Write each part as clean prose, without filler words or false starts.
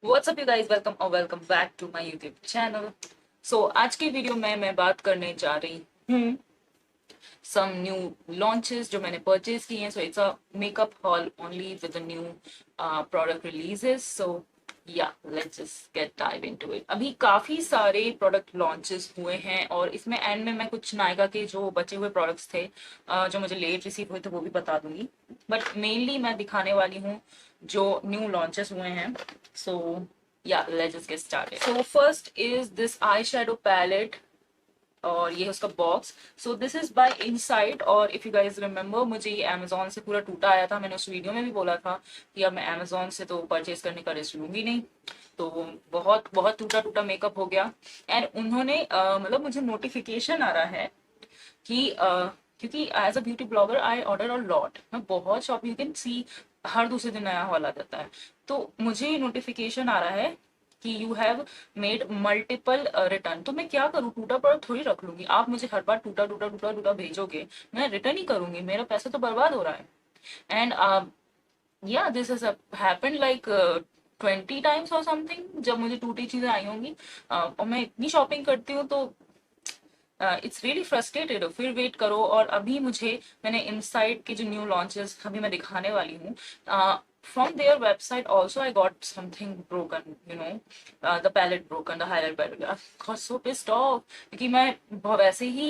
What's up you guys, welcome or welcome back to my YouTube channel. So आज की video में मैं बात करने जा रही हूँ some new launches जो मैंने purchase किए हैं. So it's a makeup haul only with the new product releases. So yeah, let's just get dive into it. अभी काफी सारे प्रोडक्ट लॉन्चेस हुए हैं और इसमें एंड में मैं कुछ नायका के जो बचे हुए प्रोडक्ट्स थे जो मुझे लेट रिसीव हुए थे वो भी बता दूंगी, बट मेनली मैं दिखाने वाली हूँ जो न्यू लॉन्चेस हुए हैं. सो yeah, let's just get started. So first is this eyeshadow palette और ये है उसका box. So this is by inside और इफ यू गाइज रिमेम्बर मुझे ये अमेजोन से पूरा टूटा आया था. मैंने उस वीडियो में भी बोला था कि अब मैं अमेजोन से तो परचेज करने का रिस्क लूंगी नहीं. तो बहुत बहुत टूटा टूटा मेकअप हो गया. एंड उन्होंने मतलब मुझे नोटिफिकेशन आ रहा है कि क्योंकि as a beauty blogger I order a lot. मैं बहुत शॉपिंग, यू कैन सी हर दूसरे दिन नया हॉल आ जाता है. तो मुझे नोटिफिकेशन आ रहा है कि you have made multiple return. तो मैं क्या करूँ, टूटा प्रोडक्ट थोड़ी रख लूंगी. आप मुझे हर बार टूटा टूटा टूटा टूटा भेजोगे, मैं रिटर्न ही करूंगी. मेरा पैसा तो बर्बाद हो रहा है. एंड या this has happened like 20 times और समथिंग जब मुझे टूटी चीजें आई होंगी. और मैं इतनी शॉपिंग करती हूँ तो इट्स रियली फ्रस्ट्रेटेड. फिर वेट करो. और अभी मैंने इनसाइड के जो न्यू लॉन्चेस अभी मैं दिखाने वाली हूँ, from their website also I got something broken, the palette broken, the highlight palette. I got so pissed off क्योंकि मैं वैसे ही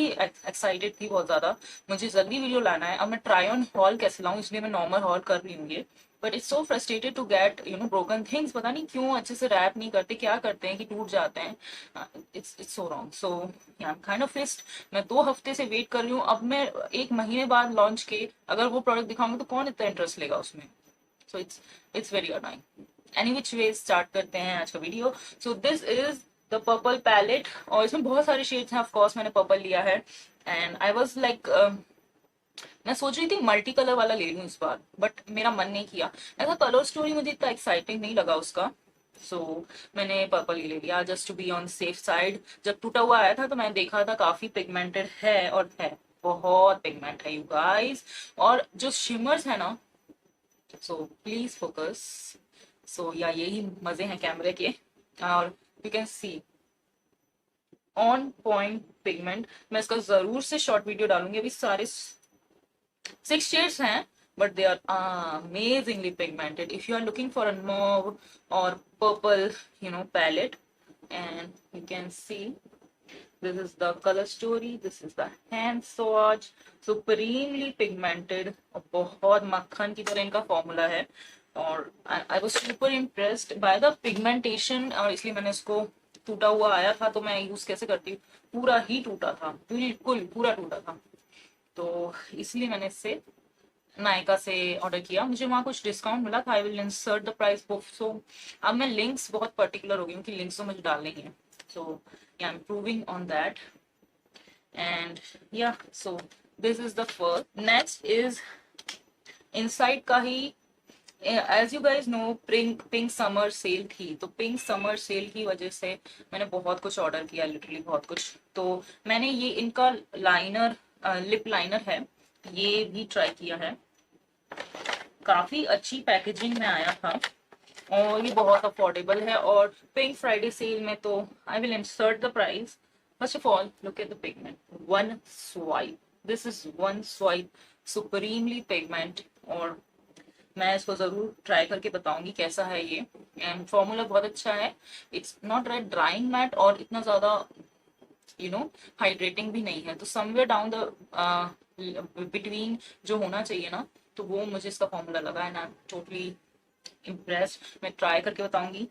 excited थी बहुत ज्यादा. मुझे जल्दी वीडियो लाना है. अब मैं ट्राई ऑन हॉल कैसे लाऊं, इसलिए मैं नॉर्मल हॉल कर रही हूँ ये. But it's so frustrated to get broken things. पता नहीं क्यों अच्छे से रैप नहीं करते, क्या करते हैं कि टूट जाते हैं. It's so wrong. So I am kind of pissed. मैं 2 हफ्ते से वेट कर रही हूँ. अब मैं 1 महीने बाद लॉन्च के अगर वो प्रोडक्ट दिखाऊंगी तो कौन इतना इंटरेस्ट लेगा उसमें. So it's very annoying. Any which way start करते हैं आज का video. So this is the purple palette और इसमें बहुत सारे शेड्स हैं. ऑफकोर्स मैंने पर्पल लिया है एंड आई वॉज लाइक मैं सोच रही थी मल्टी कलर वाला ले लूं इस बार, बट मेरा मन नहीं किया. ऐसा कलर स्टोरी मुझे इतना एक्साइटिंग नहीं लगा उसका. सो मैंने पर्पल ही ले लिया just to be on safe side. जब टूटा हुआ आया था तो मैंने देखा था काफी पिगमेंटेड है और है बहुत पिगमेंट है यू गाइस. और जो शिमर्स है ना, सो प्लीज फोकस. सो या यही मजे हैं कैमरे के. और you can C on point pigment. मैं इसका जरूर से शॉर्ट वीडियो डालूंगी. अभी सारे 6 shades हैं but they are amazingly pigmented. If you are looking for a mauve or purple palette, and you can see this is the color story, this is the hand swatch. Supremely pigmented और बहुत मक्खन की तरह इनका formula है. और I was super impressed by the pigmentation. और इसलिए मैंने इसको, टूटा हुआ आया था तो मैं यूज कैसे करती हूँ, पूरा ही टूटा था, बिल्कुल पूरा टूटा था. तो इसलिए मैंने इससे नायका से ऑर्डर किया. मुझे वहाँ कुछ डिस्काउंट मिला था. I will insert the price book. So अब मैं लिंक्स बहुत पर्टिकुलर हो गई हूँ कि लिंक्स तो मुझे डालने ही हैं. So ya I am proving on that. And ya so this is the first. Next is inside का ही. As you guys know pink summer sale थी, तो पिंक समर सेल की वजह से मैंने बहुत कुछ ऑर्डर किया, लिटरली बहुत कुछ. तो मैंने ये इनका लाइनर, लिप लाइनर है, ये भी ट्राई किया है. काफी अच्छी पैकेजिंग में आया था और ये बहुत अफोर्डेबल है. और पिंक फ्राइडे सेल में तो आई will insert the price. First of all look at the pigment. One swipe, this is one swipe, supremely pigment. और मैं इसको जरूर ट्राई करके बताऊंगी कैसा है ये. एंड फॉर्मूला बहुत अच्छा है. It's not red drawing matte और इतना ज्यादा हाइड्रेटिंग भी नहीं है. तो समवेयर डाउन द बिटवीन जो होना चाहिए ना, तो वो मुझे इसका फॉर्मूला लगा. And I am totally impressed. मैं ट्राई करके बताऊंगी.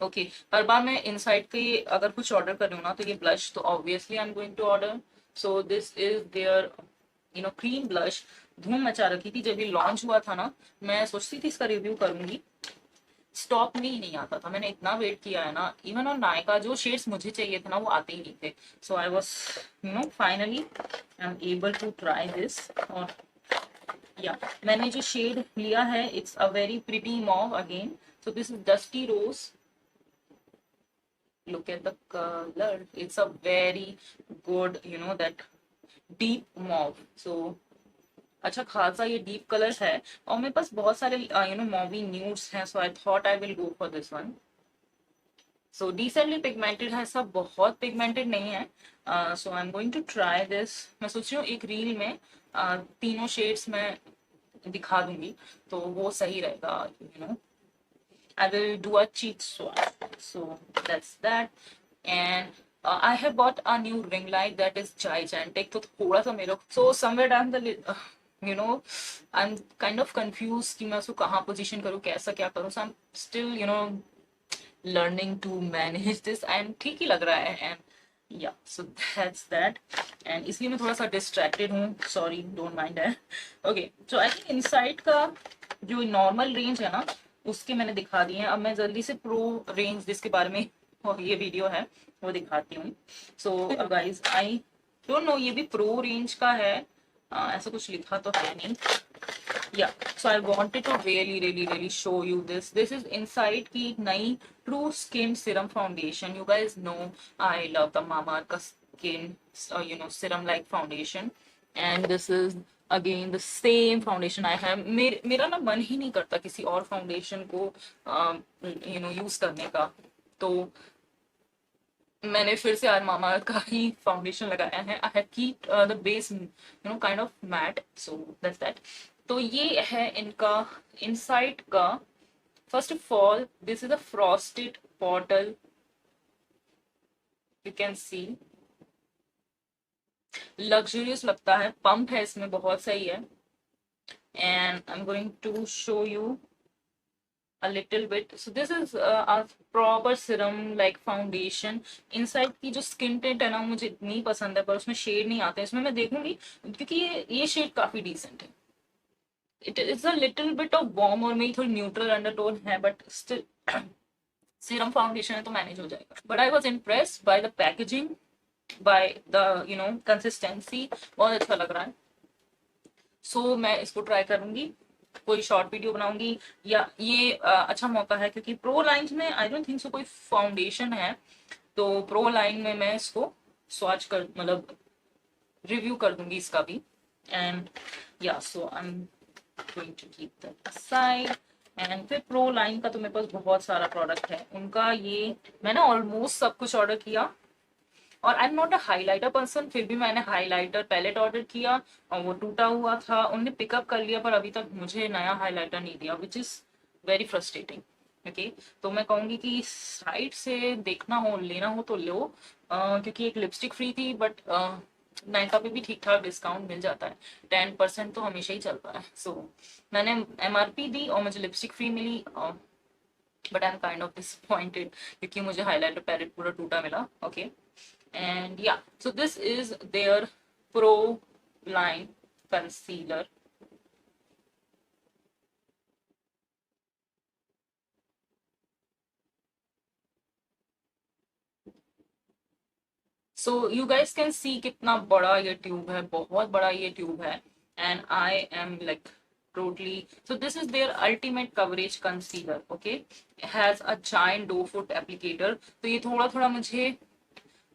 ओके हर बार मैं इनसाइड के अगर कुछ ऑर्डर कर रही हूँ ना, तो ये ब्लश तो obviously I am going to order. So this is their cream blush. धूम मचा रखी थी जब ये लॉन्च हुआ था ना. मैं सोचती थी इसका रिव्यू करूंगी, स्टॉक में ही नहीं आता था. मैंने इतना वेट किया है ना. इवन और नायका जो शेड्स मुझे चाहिए थे ना वो आते ही नहीं थे. So I was finally I am able to try this. और या मैंने जो शेड लिया है, it's a very pretty mauve again. So this is dusty rose. look at the color. It's a very good that deep mauve. So अच्छा खासा ये deep colour है. और मेरे पास बहुत सारे मॉवी न्यूड्स हैं. So I thought I will go for this one. So decently pigmented है, सब बहुत पिगमेंटेड नहीं है. So I am going to try this. मैं सोच रही हूँ एक रील में तीनों शेड्स में दिखा दूंगी तो वो सही रहेगा. I will do a cheek swatch. So that's that. And I have bought a new ring light that is gigantic. तो थोड़ा सा मेरे so somewhere down the you know I'm kind of confused कि मैं उसको कहाँ position करूँ, कैसा क्या करूँ. So I'm still learning to manage this and ठीक ही लग रहा है. And yeah, so that's that. And इसलिए मैं थोड़ा सा distracted हूँ. Sorry, don't mind that. Okay, so I think inside का जो नॉर्मल रेंज है ना उसके मैंने दिखा दिए हैं. अब मैं जल्दी से प्रो रेंज जिसके बारे में ये वीडियो है वो दिखाती हूँ. So guys I don't no ये भी प्रो रेंज का है. ऐसा कुछ लिखा तो है नहीं. Yeah, so I wanted to really show you this. This is Inside की नई True Skin Serum Foundation. You guys know I love the Mamaearth का skin, serum like foundation. And this is again the same foundation I have. मेरा ना मन ही नहीं करता किसी और फाउंडेशन को यूज करने का. तो मैंने फिर से आज मामाअर्थ का ही फाउंडेशन लगाया है. I have keep the base kind of matte. So that's that. तो ये है इनका इनसाइड का. First of all this is a frosted bottle. You can see luxurious लगता है. पंप है इसमें, बहुत सही है. And I am going to show you a little bit. So this is a proper serum like foundation. Inside की जो skin tint है ना मुझे इतनी पसंद है, पर उसमें शेड नहीं आते. इसमें मैं देखूंगी क्योंकि ये शेड काफी डिसेंट है. It is a little bit of warm और मेरी थोड़ी न्यूट्रल अंडरटोन है, बट स्टिल सीरम फाउंडेशन है तो मैनेज हो जाएगा. But I was impressed by the packaging, by the consistency. बहुत अच्छा लग रहा है. सो मैं इसको ट्राई करूंगी, कोई शॉर्ट वीडियो बनाऊंगी. या ये अच्छा मौका है क्योंकि प्रो लाइन में आई डोंट थिंक सो कोई फाउंडेशन है. तो प्रो लाइन में मैं इसको स्वॉच कर मतलब रिव्यू कर दूंगी इसका भी. And ya so I am going to keep that aside. एंड फिर प्रो लाइन का तो मेरे पास बहुत सारा प्रोडक्ट है उनका. ये मैंने ऑलमोस्ट सब कुछ ऑर्डर किया. और आई am not a highlighter person, फिर भी मैंने हाईलाइटर पैलेट ऑर्डर किया और वो टूटा हुआ था. उन्होंने पिकअप कर लिया पर अभी तक मुझे नया हाईलाइटर नहीं दिया, which is very frustrating. Okay, तो मैं कहूँगी कि साइट से देखना हो, लेना हो तो लो. क्योंकि एक लिपस्टिक फ्री थी, बट नायका पे भी ठीक ठाक डिस्काउंट मिल जाता है. 10% तो हमेशा ही चलता है. सो मैंने MRP दी और मुझे लिपस्टिक फ्री मिली. But I am kind of disappointed क्योंकि मुझे हाईलाइटर पैलेट पूरा टूटा मिला. Okay. And yeah, so this is their Pro line concealer. So you guys can see कितना बड़ा ये ट्यूब है, बहुत बड़ा ये ट्यूब है. And I am like totally, so this is their ultimate coverage concealer. Okay, it has a giant doe foot applicator. तो ये थोड़ा थोड़ा मुझे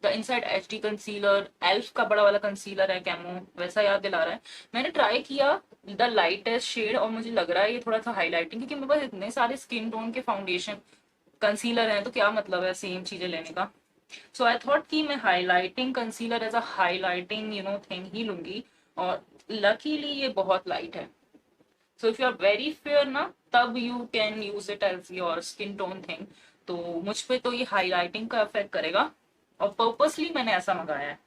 the inside HD concealer, elf का बड़ा वाला कंसीलर है कैमो, वैसा याद दिला रहा है. मैंने ट्राई किया द लाइटेस्ट शेड और मुझे लग रहा है ये थोड़ा सा हाईलाइटिंग, क्योंकि मेरे पास इतने सारे स्किन टोन के फाउंडेशन कंसीलर हैं तो क्या मतलब है सेम चीजें लेने का. सो आई थॉट कि मैं highlighting concealer as a highlighting thing ही लूंगी. और लकीली ये बहुत लाइट है. So if you are very fair ना, तब you can use it as your skin tone thing. तो मुझ पे तो ये हाईलाइटिंग का इफेक्ट करेगा और पर्पसली मैंने ऐसा मंगाया है.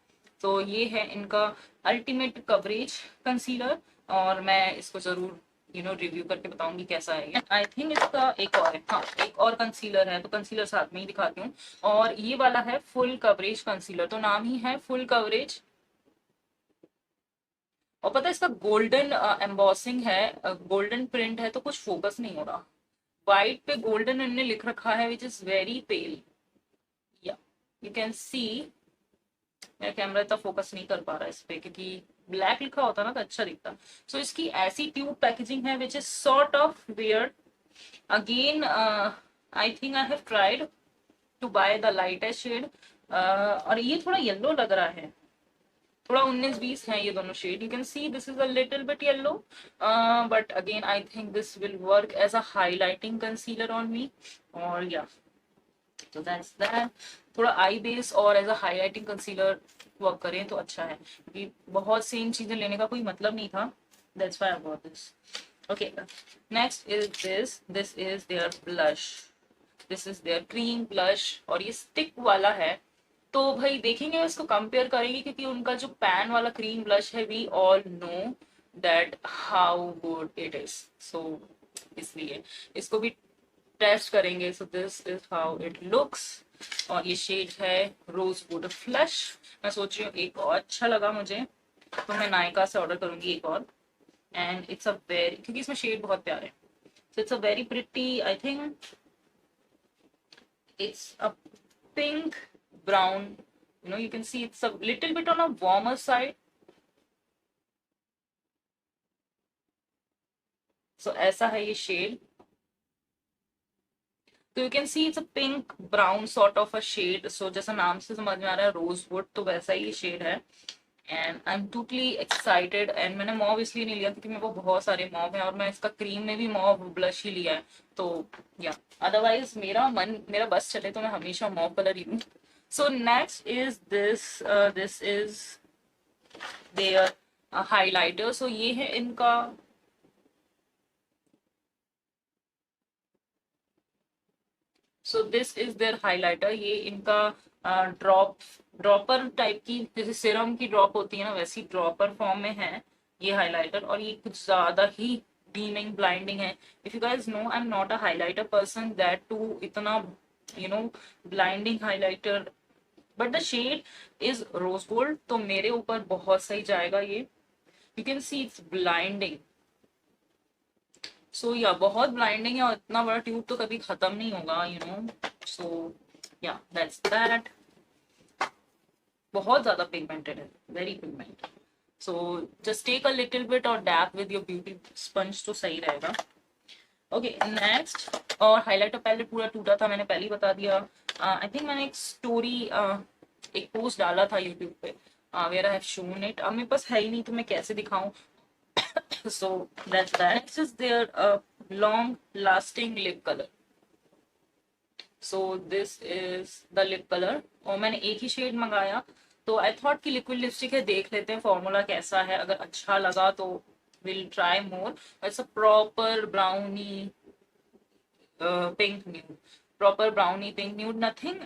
तो ये है इनका अल्टीमेट कवरेज कंसीलर और मैं इसको जरूर रिव्यू करके बताऊंगी कैसा है ये. आई थिंक इसका एक और है, हाँ एक और कंसीलर है, तो कंसीलर साथ में ही दिखाती हूँ. और ये वाला है फुल कवरेज कंसीलर, तो नाम ही है फुल कवरेज. और पता है इसका गोल्डन एम्बॉसिंग है, गोल्डन प्रिंट है, तो कुछ फोकस नहीं हो रहा. व्हाइट पे गोल्डन इन्होंने लिख रखा है which is very pail. You can सी मेरा कैमरा इतना फोकस नहीं कर पा रहा है इस पे, क्योंकि ब्लैक लिखा होता ना तो अच्छा दिखता. सो इसकी ऐसी ट्यूब पैकेजिंग है which is sort of weird. Again I think I have tried to buy the lightest shade. और ये थोड़ा येलो लग रहा है, थोड़ा 19-20 है ये दोनों shade. You can see this is a little bit yellow, but again I think this will work as a highlighting concealer on me. और या तो दैट्स दैट। थोड़ा आई बेस और as a highlighting concealer work करें तो अच्छा है, क्योंकि बहुत सेम चीजें लेने का कोई मतलब नहीं था। That's why I bought this. Okay, next is this is their blush. This is their cream blush, और ये स्टिक वाला है। तो भाई देखेंगे, इसको कंपेयर करेंगे, क्योंकि उनका जो पैन वाला क्रीम ब्लश है, we all know that how good it is. So इसलिए इसको भी टेस्ट करेंगे। So this is how it looks, और ये शेड है रोज वुड फ्लश। मैं सोच रही हूँ एक और अच्छा लगा मुझे, तो मैं नायका से ऑर्डर करूंगी एक और। एंड इट्स अ वेरी, क्योंकि इसमें शेड बहुत प्यारे, so it's a very pretty, I think it's a pink brown, you can see it's a little bit on a warmer side. So ऐसा है ये शेड। तो you can see it's a pink brown sort of a shade. So जैसा नाम से समझ में आ रहा है रोजवुड, तो वैसा ही शेड है। And I am totally excited. And मैंने मॉव इसलिए नहीं लिया क्योंकि मेरे को बहुत सारे मॉव हैं, और मैं इसका क्रीम में भी मॉव ब्लश ही लिया है। तो या अदरवाइज मेरा बस चले तो मैं हमेशा मॉव कलर ही लूँ। So next is this is their highlighter. So ये है इनका, so this is their highlighter. ये इनका ड्रॉपर टाइप की, जैसे सिरम की ड्रॉप होती है ना, वैसी ड्रॉपर फॉर्म में है ये हाइलाइटर। और ये कुछ ज्यादा ही डीमिंग ब्लाइंडिंग है। If you guys know, I am not a highlighter person that too इतना blinding highlighter, but the shade is rose gold, तो मेरे ऊपर बहुत सही जाएगा ये। You can see it's blinding. So ya बहुत ब्लाइंडिंग है, और इतना बड़ा ट्यूब तो कभी खत्म नहीं होगा, सो या दैट्स दैट। बहुत ज्यादा पिगमेंटेड है, very pigmented. So just take a little bit और dab with your beauty sponge तो सही रहेगा। Okay, next. और हाइलाइटर पैलेट पूरा टूटा था, मैंने पहले ही बता दिया। आई थिंक मैंने एक स्टोरी, एक पोस्ट डाला था यूट्यूब पे, where I have shown it. अब मेरे पास है ही नहीं, तो मैं कैसे दिखाऊं। So that's that. Next is their long lasting lip color. So this is the lip color, और मैंने एक ही शेड मंगाया, तो आई थॉट कि लिक्विड लिपस्टिक है, देख लेते हैं फॉर्मूला कैसा है, अगर अच्छा लगा तो will try more. It's a proper brownie pink nude, proper brownie pink nude, nothing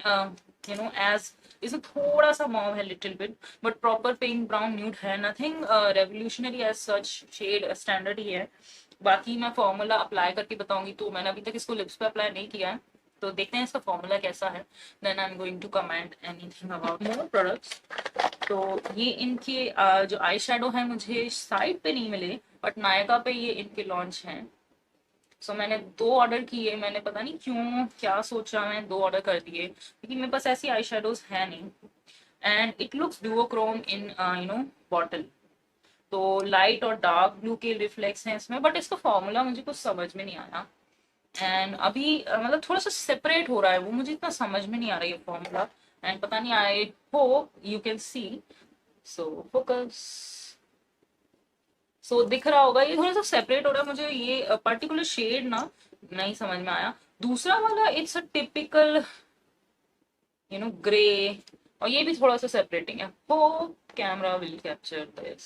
as, इसमें थोड़ा सा मॉव है little bit, but proper pink brown nude है, nothing revolutionary as such, shade standard ही है। बाकी मैं फॉर्मूला अप्लाई करके बताऊंगी, तो मैंने अभी तक इसको लिप्स पे अप्लाई नहीं किया है, तो देखते हैं इसका फॉर्मूला कैसा है। Then I am going to comment anything about more products. तो ये इनके जो आई शेडो है मुझे साइट पे नहीं मिले, बट नायका पे ये इनके लॉन्च हैं। सो मैंने 2 ऑर्डर किए, मैंने पता नहीं क्यों क्या सोचा, मैं 2 ऑर्डर कर दिए, क्योंकि मेरे पास ऐसी आई शेडोज है नहीं। And it looks duochrome in bottle, तो लाइट और डार्क ब्लू के रिफ्लेक्स हैं इसमें, बट इसका फॉर्मूला मुझे कुछ समझ में नहीं आया। एंड अभी मतलब थोड़ा सा सेपरेट हो रहा है वो, मुझे इतना समझ में नहीं आ रहा है ये फॉर्मूला। एंड पता नहीं, I hope you can see. So focus. So दिख रहा होगा, ये थोड़ा सा सेपरेट हो रहा है, मुझे ये पर्टिकुलर शेड ना नहीं समझ में आया। दूसरा वाला इट्स अ टिपिकल ग्रे, और ये भी थोड़ा सा सेपरेटिंग है। Hope camera will capture this,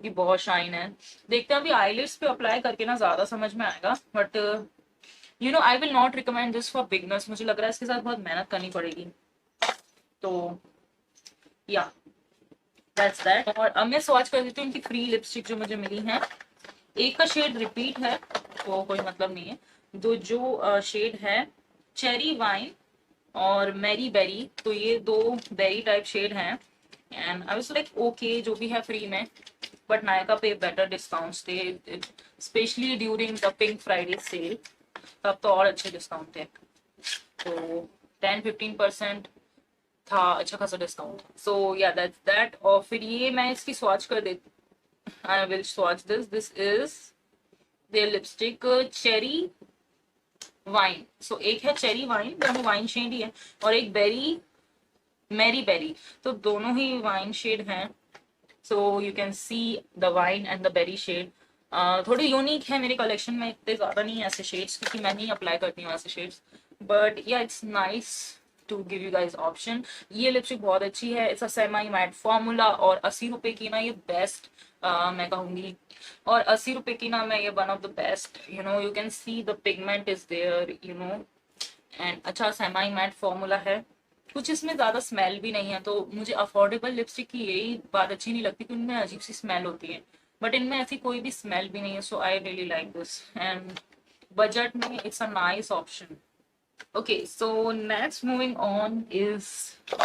ये बहुत शाइन है। देखते हैं अभी आईलिड्स पे अप्लाई करके ना ज्यादा समझ में आएगा, but I will not recommend this for beginners. मुझे लग रहा है इसके साथ बहुत मेहनत करनी पड़ेगी, तो या दैट्स दैट। और अब मैं स्वॉच कर देती हूँ इनकी फ्री लिपस्टिक जो मुझे मिली है। एक का शेड रिपीट है, तो कोई मतलब नहीं है। जो शेड है चेरी वाइन और मेरी बेरी, तो ये 2 बेरी टाइप शेड हैं। And I was like okay, जो भी है फ्री में, बट नायका पे बेटर डिस्काउंट्स थे, specially during the pink Friday sale, तब तो और अच्छे डिस्काउंट थे। तो 10-15% था, अच्छा खासा डिस्काउंट। सो या दैट्स दैट। और फिर ये मैं इसकी स्वॉच कर देती, I will swatch this. This is their lipstick cherry wine. So एक है चेरी वाइन, दोनों वाइन शेड ही है, और एक बेरी मेरी बेरी, तो दोनों ही वाइन शेड हैं। So you can see the wine and the berry shade. थोड़ी यूनिक है, मेरे कलेक्शन में इतने ज्यादा नहीं है ऐसे शेड्स, क्योंकि मैं नहीं अप्लाई करती हूँ ऐसे shades, but yeah it's nice to give you guys option. ये लिपस्टिक बहुत अच्छी है, it's a semi matte formula और 80 रुपए की ना ये बेस्ट मैं कहूंगी। और 80 रुपए की ना मैं ये one of the best, you know, you can see the pigment is there, you know, and अच्छा सेमी मैट फॉर्मूला है। कुछ इसमें ज्यादा स्मेल भी नहीं है, तो मुझे अफोर्डेबल लिपस्टिक की यही बात अच्छी नहीं लगती कि उनमें अजीब सी स्मेल होती है, बट इनमें ऐसी कोई भी स्मेल भी नहीं है। So I really like this, and budget में it's a nice option. Okay, so next moving on is,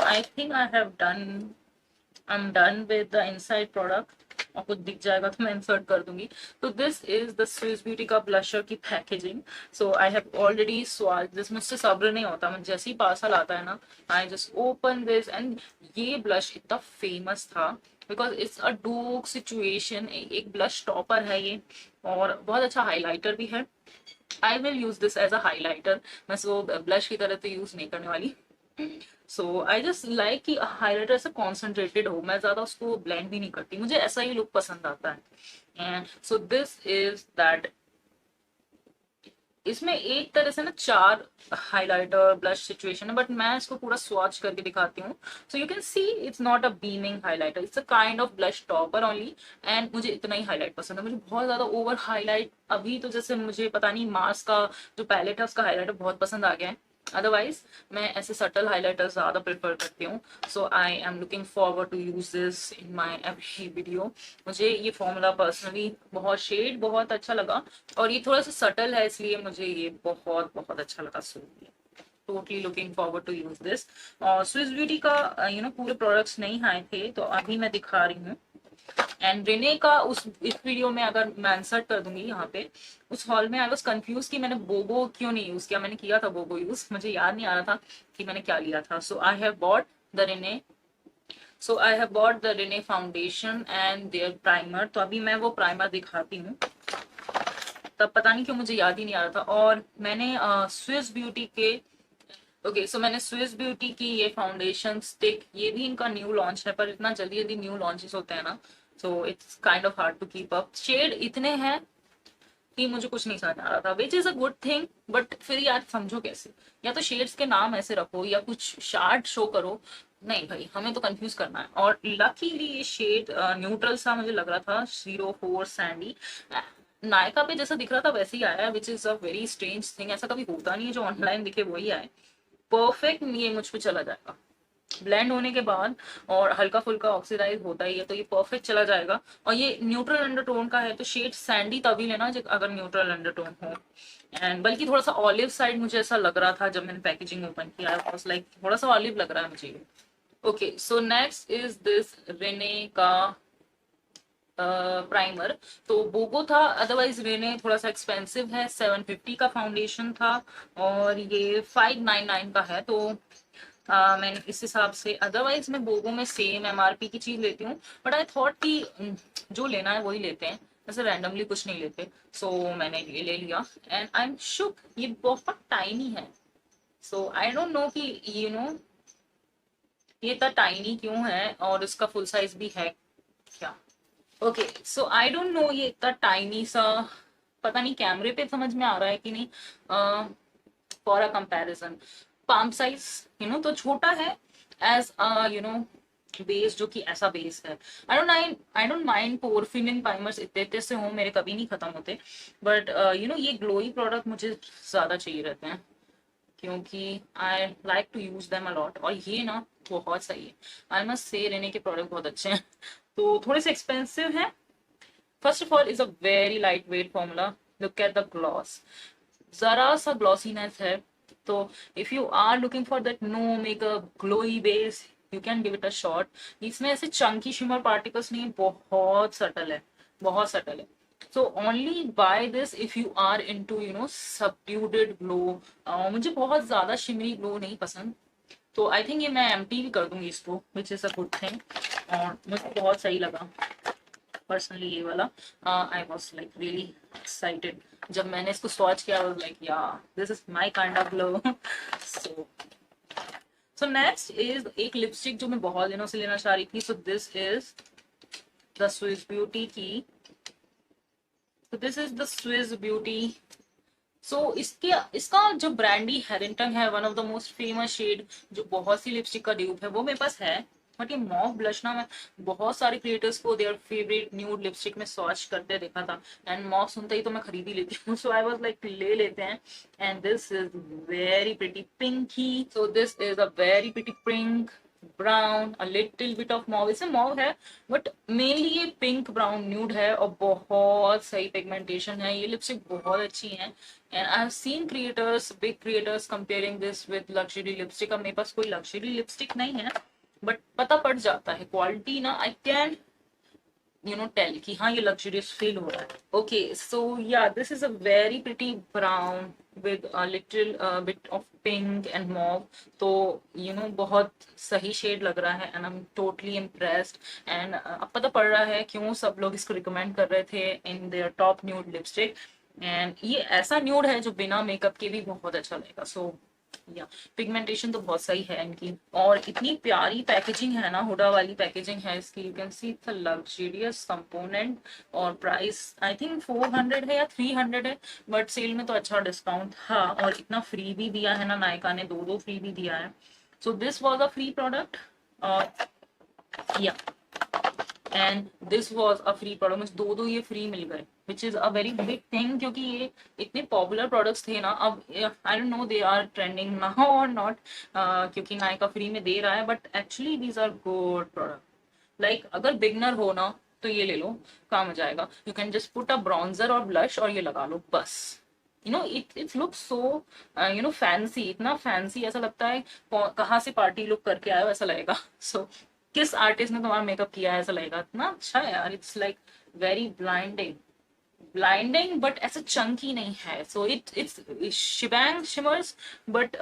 I think I'm done with the inside product। और कुछ दिख जाएगा तो मैं इंसर्ट कर दूंगी। तो this is the Swiss Beauty का ब्लशर की packaging. So I have already स्वाच this, मुझसे सब्र नहीं होता, मुझे जैसे ही पार्सल आता है ना, I just open this. And ये ब्लश इतना फेमस था because it's a dupe situation, एक ब्लश टॉपर है ये, और बहुत अच्छा हाईलाइटर भी है। I will use this as a highlighter, मैं इसको ब्लश की तरह तो यूज नहीं करने वाली। सो आई जस्ट लाइक कि हाईलाइटर से कॉन्सेंट्रेटेड हो, मैं ज्यादा उसको ब्लेंड भी नहीं करती, मुझे ऐसा ही लुक पसंद आता है। And so this is that, इसमें एक तरह से ना 4 हाइलाइटर ब्लश सिचुएशन है, बट मैं इसको पूरा स्वॉच करके दिखाती हूँ। सो you can see it's not a beaming highlighter, it's a kind of blush topper only. And मुझे इतना ही हाईलाइट पसंद है, मुझे बहुत ज्यादा ओवर हाईलाइट अभी तो जैसे मुझे पता नहीं मार्स का जो पैलेट है उसका हाईलाइटर बहुत पसंद आ गया है, अदरवाइज मैं ऐसे सटल हाइलाइटर ज्यादा प्रेफर करती हूँ। So I am looking forward to use this in my every video. मुझे ये फॉर्मूला पर्सनली बहुत शेड बहुत अच्छा लगा, और ये थोड़ा सा सटल है इसलिए मुझे ये बहुत बहुत अच्छा लगा। So totally looking forward to use this. और स्विस ब्यूटी का यू नो पूरे प्रोडक्ट्स नहीं आए थे तो अभी मैं दिखा रही हूँ। एंड रिने का उस इस वीडियो में अगर मैं इंसर्ट कर दूंगी यहाँ पे, उस हॉल में आई वाज कंफ्यूज कि मैंने बोगो क्यों नहीं यूज किया। मैंने किया था बोगो यूज, मुझे याद नहीं आ रहा था कि मैंने क्या लिया था। So I have bought the Renee, foundation and their primer. तो अभी मैं वो प्राइमर दिखाती हूँ, तब पता नहीं क्यों मुझे याद ही नहीं आ रहा था। और मैंने स्विस ब्यूटी के सो मैंने स्विस ब्यूटी की ये फाउंडेशन स्टिक, ये भी इनका न्यू लॉन्च है, पर इतना जल्दी जल्दी न्यू लॉन्चेस होते हैं ना, so it's kind of hard to keep up. Shade इतने हैं कि मुझे कुछ नहीं समझ आ रहा था, विच is a good thing, but फिर यार समझो कैसे, या तो शेड्स के नाम ऐसे रखो या कुछ शार्ट शो करो, नहीं भाई हमें तो कंफ्यूज करना है। और लकीली ये शेड न्यूट्रल सा मुझे लग रहा था, 04 सैंडी, नायका पे जैसा दिख रहा था वैसे ही आया है, which is a very strange thing. ऐसा कभी होता नहीं है जो ऑनलाइन दिखे वही आए। परफेक्ट ये मुझ पे चला जाएगा ब्लेंड होने के बाद, और हल्का फुल्का ऑक्सीडाइज होता ही है तो ये परफेक्ट चला जाएगा। और ये न्यूट्रल अंडरटोन का है तो शेड सैंडी तभी लेना जब अगर न्यूट्रल अंडरटोन हो। एंड बल्कि थोड़ा सा ऑलिव साइड मुझे ऐसा लग रहा था जब मैंने पैकेजिंग ओपन किया, आई वाज लाइक थोड़ा सा ऑलिव लग रहा है मुझे। Okay, so next is this Renee का प्राइमर। तो बोगो था, अदरवाइज रेने थोड़ा सा एक्सपेंसिव है, 750 का फाउंडेशन था और ये 599 का है। तो मैंने इस हिसाब से, अदरवाइज मैं बोगो में सेम एमआरपी की चीज लेती हूँ, बट आई थॉट कि जो लेना है वही लेते हैं, ऐसे रैंडमली कुछ नहीं लेते। सो मैंने ये ले लिया एंड आई एम शुक, ये बहुत टाइनी है। सो आई डोंट नो कि यू नो ये इतना टाइनी क्यों है, और इसका फुल साइज भी है क्या। Okay, so I don't no ये इतना टाइनी सा, पता नहीं कैमरे पे समझ में आ रहा है कि नहीं। For a comparison, palm size you know तो छोटा है, एज यू नो बेस जो कि ऐसा बेस है। I don't mind pore filling primers इतने इतने से हो, मेरे कभी नहीं खत्म होते, बट यू नो ये ग्लोई प्रोडक्ट मुझे ज्यादा चाहिए रहते हैं क्योंकि I like to use them a lot, और ये ना बहुत सही है। आई मस्ट से रेने के प्रोडक्ट बहुत अच्छे हैं। तो थोड़े से एक्सपेंसिव हैं। First of all is a very light weight formula, look at the gloss, जरा सा ग्लॉसीनेस है। तो if you are looking for that no makeup glowy base, you can give it a shot. इसमें ऐसे Chunky shimmer particles नहीं, बहुत subtle है, बहुत सटल है। So only buy this if you are into you know subdued glow. मुझे बहुत ज्यादा शिमरी ग्लो नहीं पसंद, तो आई थिंक ये मैं एम्प्टी भी कर दूंगी इसको, विच इज अ गुड थिंग, और मुझे बहुत सही लगा पर्सनली ये वाला। I was like really excited जब मैंने इसको स्वॉच किया, आई वाज लाइक या this is my kind of glow. So next is एक लिपस्टिक जो मैं बहुत दिनों से लेना चाह रही थी। सो this is the Swiss beauty की, so this is the Swiss Beauty सो इसका जो ब्रांडी हेरिंगटन है, one of the most famous shade जो बहुत सी लिपस्टिक का ड्यूप है, वो मेरे पास है। बट ये मॉव ब्लश ना, मैं बहुत सारे क्रिएटर्स को देयर फेवरेट न्यूड लिपस्टिक में सर्च करते देखा था, एंड मॉव सुनते ही तो मैं खरीद ही लेती हूँ। सो आई वाज लाइक ले लेते हैं। And this is very pretty pinky, so this is a very pretty pink brown, a little bit of mauve, इससे मॉव है बट मेनली ये पिंक ब्राउन न्यूड है, और बहुत सही पिगमेंटेशन है। ये लिपस्टिक बहुत अच्छी है, and I have seen creators, big creators comparing this with luxury lipstick. अब मेरे पास कोई लग्जरी लिपस्टिक नहीं है, बट पता पड़ जाता है क्वालिटी ना, आई कैन टेल कि हाँ ये लग्जरियस फील हो रहा है। ओके, सो या this is a very pretty brown with a little bit of pink and mauve. तो बहुत सही शेड लग रहा है, and I am totally impressed. And अब पता पड़ रहा है क्यों सब लोग इसको रिकमेंड कर रहे थे in their top nude lipstick. And ये ऐसा न्यूड है जो बिना मेकअप के भी बहुत अच्छा लगेगा। सो या पिगमेंटेशन तो बहुत सही है इनकी, और इतनी प्यारी पैकेजिंग है ना, हुडा वाली पैकेजिंग है इसकी। You can see it's a luxurious component, और प्राइस आई थिंक 400 है या 300 है, बट सेल में तो अच्छा डिस्काउंट था, और इतना फ्री भी दिया है ना, नायका ने दो दो फ्री भी दिया है। So this was a free product, और या and this was a free product, मुझे दो दो ये फ्री मिल गए, which is a very big thing, क्योंकि ये इतने पॉपुलर प्रोडक्ट्स थे ना। अब I don't know they are trending now और नॉट, क्योंकि नायका फ्री में दे रहा है, but actually these are good product. Like अगर बिगनर हो ना तो ये ले लो, काम आ जाएगा। You can just put a bronzer और ब्लश और ये लगा लो बस। इट लुक सो फैंसी, इतना फैंसी, ऐसा लगता है कहाँ से पार्टी लुक करके आए हो ऐसा लगेगा। सो किस आर्टिस्ट ने तुम्हारा मेकअप किया है ऐसा लगेगा, इतना अच्छा है यार। It's like very blinding, blinding but ऐसा चंकी नहीं है। So it's shebang shimmers, but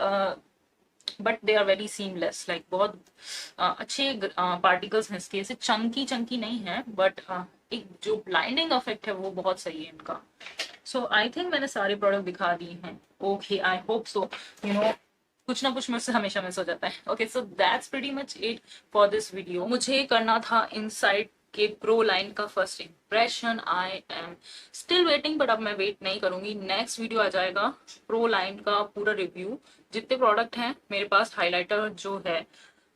but they are very seamless, like बहुत अच्छे पार्टिकल्स हैं इसके, ऐसे चंकी चंकी नहीं है, बट एक जो ब्लाइंडिंग इफेक्ट है वो बहुत सही है इनका। सो आई थिंक मैंने सारे प्रोडक्ट दिखा दिए हैं। Okay, I hope so. कुछ ना कुछ मुझसे हमेशा मिस हो जाता है। Okay, so that's pretty much it for this video. मुझे करना था इनसाइड के प्रो लाइन का first impression. I am still waiting, but अब मैं वेट नहीं करूंगी। नेक्स्ट वीडियो आ जाएगा प्रो लाइन का पूरा रिव्यू, जितने प्रोडक्ट हैं मेरे पास। हाइलाइटर जो है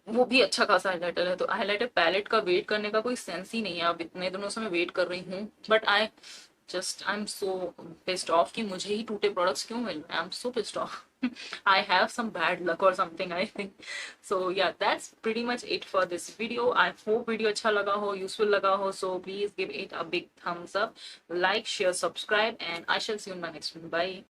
वो भी अच्छा खासा हाइलाइटर है, तो हाइलाइटर पैलेट का वेट करने का कोई सेंस ही नहीं है। अब इतने दिनों से मैं वेट कर रही हूँ, but I am so pissed off कि मुझे ही टूटे प्रोडक्ट्स क्यों मिल रहे हैं। I am so pissed off. I have some bad luck or something, I think. So yeah, that's pretty much it for this video. I hope video अच्छा लगा हो, useful लगा हो, so please give it a big thumbs up, like, share, subscribe, and I shall see you in my next one. Bye.